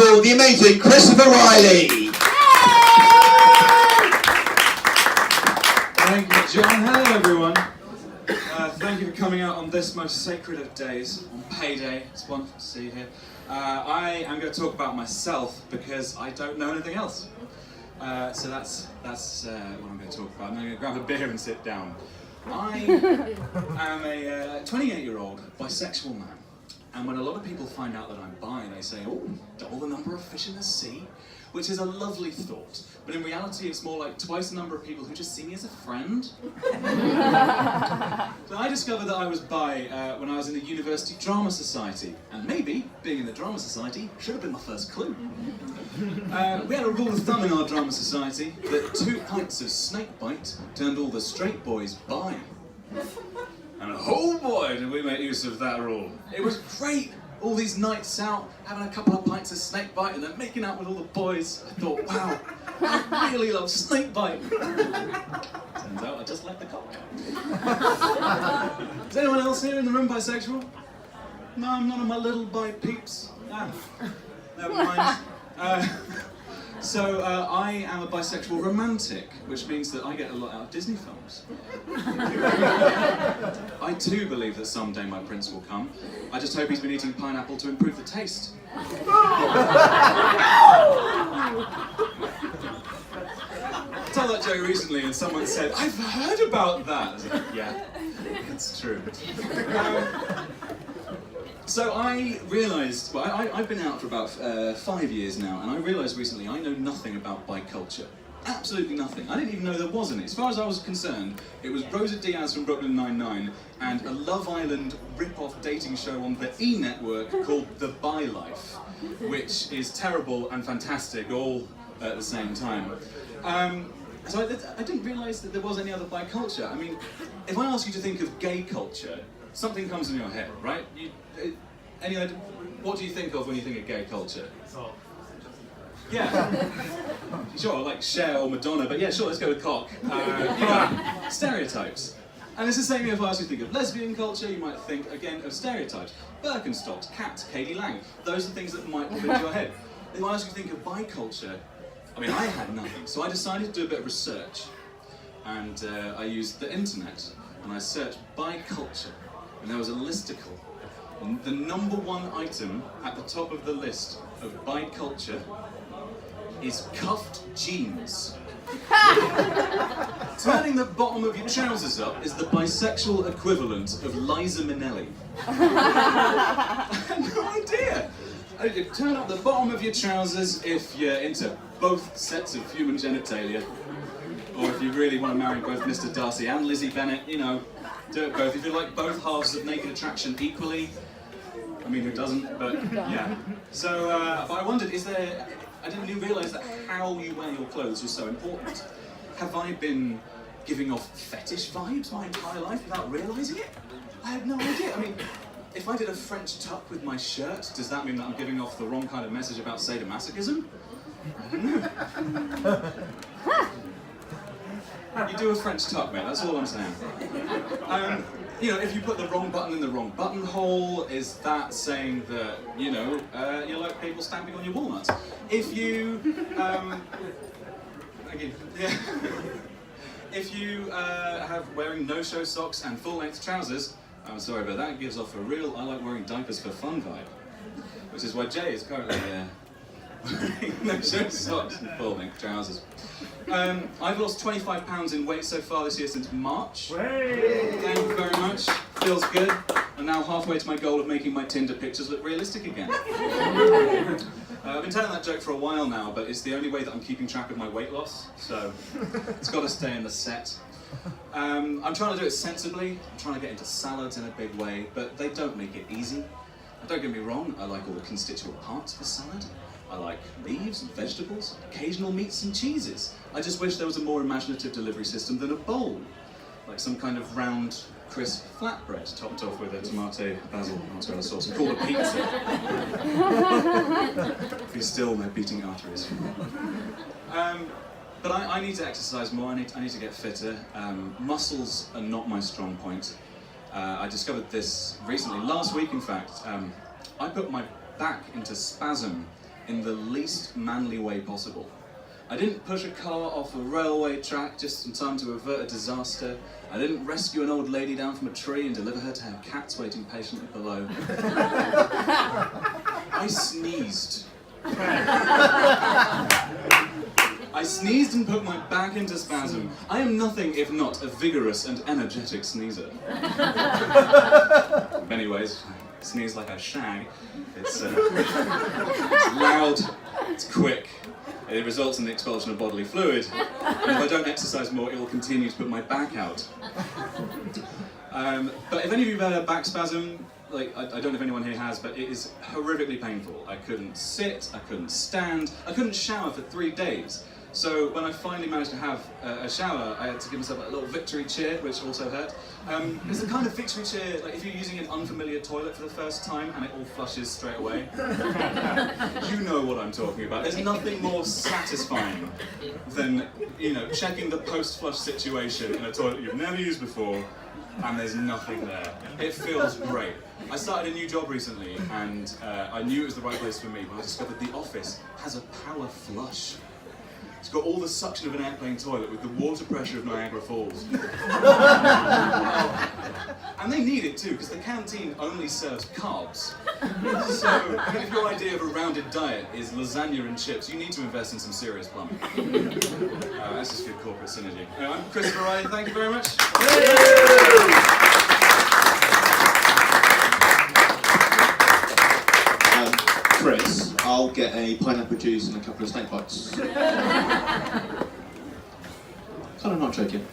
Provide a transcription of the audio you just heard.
for the amazing Christopher Riley. Thank you, John. Hello, everyone. Thank you for coming out on this most sacred of days, on payday. It's wonderful to see you here. I am going to talk about myself because I don't know anything else. So that's what I'm going to talk about. I'm going to grab a beer and sit down. I am a 28-year-old bisexual man. And when a lot of people find out that I'm bi, they say, oh, double the number of fish in the sea, which is a lovely thought. But in reality, it's more like twice the number of people who just see me as a friend. So I discovered that I was bi when I was in the University Drama Society. And maybe, being in the Drama Society, should have been my first clue. We had a rule of thumb in our Drama Society that 2 pints of snakebite turned all the straight boys bi. And oh boy, did we make use of that rule. It was great, all these nights out, having a couple of pints of snakebite and then making out with all the boys. I thought, wow, I really love snakebite. Turns out I just like the cock. Is anyone else here in the room bisexual? No, I'm none of my little bi peeps. Ah, never mind. So I am a bisexual romantic, which means that I get a lot out of Disney films. I too believe that someday my prince will come. I just hope he's been eating pineapple to improve the taste. I told that joke recently and someone said, I've heard about that. I was like, yeah, it's true. So I realised, well, I've been out for about 5 years now, and I realised recently I know nothing about bi culture. Absolutely nothing. I didn't even know there was any. As far as I was concerned, it was Rosa Diaz from Brooklyn Nine-Nine and a Love Island rip-off dating show on the E! Network called The Bi Life, which is terrible and fantastic all at the same time. So I didn't realise that there was any other bi culture. I mean, if I ask you to think of gay culture, something comes in your head, right? Any idea, what do you think of when you think of gay culture? Yeah. Sure, like Cher or Madonna, but yeah, sure, let's go with cock. Stereotypes. And it's the same if I ask you to think of lesbian culture, you might think, again, of stereotypes. Birkenstocks, Cat, Katie Lang, those are things that might pop into your head. If I ask you to think of bi culture, I mean, I had nothing, so I decided to do a bit of research. And I used the internet, and I searched bi culture, and there was a listicle. And the #1 item at the top of the list of bi culture is cuffed jeans. Turning the bottom of your trousers up is the bisexual equivalent of Liza Minnelli. I had no idea. You turn up the bottom of your trousers if you're into both sets of human genitalia, or if you really want to marry both Mr. Darcy and Lizzie Bennett, you know, do it both. If you like both halves of naked attraction equally, I mean, who doesn't, but yeah. So, but I wondered, I didn't really realise that how you wear your clothes was so important. Have I been giving off fetish vibes my entire life without realising it? I had no idea. I mean, if I did a French tuck with my shirt, does that mean that I'm giving off the wrong kind of message about sadomasochism? I don't know. You do a French tuck, mate, that's all I'm saying. You know, if you put the wrong button in the wrong buttonhole, is that saying that, you know, you like people stamping on your walnuts? If you, again, yeah. If you have wearing no-show socks and full-length trousers, I'm sorry, but that gives off a real I like wearing diapers for fun vibe. Which is why Jay is currently wearing no-show socks and full-length trousers. I've lost 25 pounds in weight so far this year since March. Thank you very much. Feels good. I'm now halfway to my goal of making my Tinder pictures look realistic again. I've been telling that joke for a while now, but it's the only way that I'm keeping track of my weight loss, so it's got to stay in the set. I'm trying to do it sensibly. I'm trying to get into salads in a big way, but they don't make it easy. Don't get me wrong, I like all the constituent parts of a salad. I like leaves and vegetables, occasional meats and cheeses. I just wish there was a more imaginative delivery system than a bowl. Like some kind of round, crisp flatbread topped off with a tomato, basil, mozzarella sauce and called a pizza. If you're still my beating arteries. But I need to exercise more, I need to get fitter. Muscles are not my strong point. I discovered this recently, last week in fact. I put my back into spasm in the least manly way possible. I didn't push a car off a railway track just in time to avert a disaster. I didn't rescue an old lady down from a tree and deliver her to her cats waiting patiently below. I sneezed. I sneezed and put my back into spasm. I am nothing if not a vigorous and energetic sneezer. In many ways, I sneeze like I shag. It's loud, it's quick, it results in the expulsion of bodily fluid, and if I don't exercise more, it will continue to put my back out. But if any of you have had a back spasm, like, I don't know if anyone here has, but it is horrifically painful. I couldn't sit, I couldn't stand, I couldn't shower for 3 days. So when I finally managed to have a shower, I had to give myself a little victory cheer, which also hurt. It's the kind of victory cheer, like if you're using an unfamiliar toilet for the first time and it all flushes straight away. You know what I'm talking about. There's nothing more satisfying than, you know, checking the post-flush situation in a toilet you've never used before and there's nothing there. It feels great. I started a new job recently and I knew it was the right place for me, but I discovered the office has a power flush. It's got all the suction of an airplane toilet with the water pressure of Niagara Falls. And they need it too, because the canteen only serves carbs. So if your idea of a rounded diet is lasagna and chips, you need to invest in some serious plumbing. That's just good corporate synergy. I'm Christopher Riley, thank you very much. Chris, I'll get a pineapple juice and a couple of snake bites. Kind of not joking.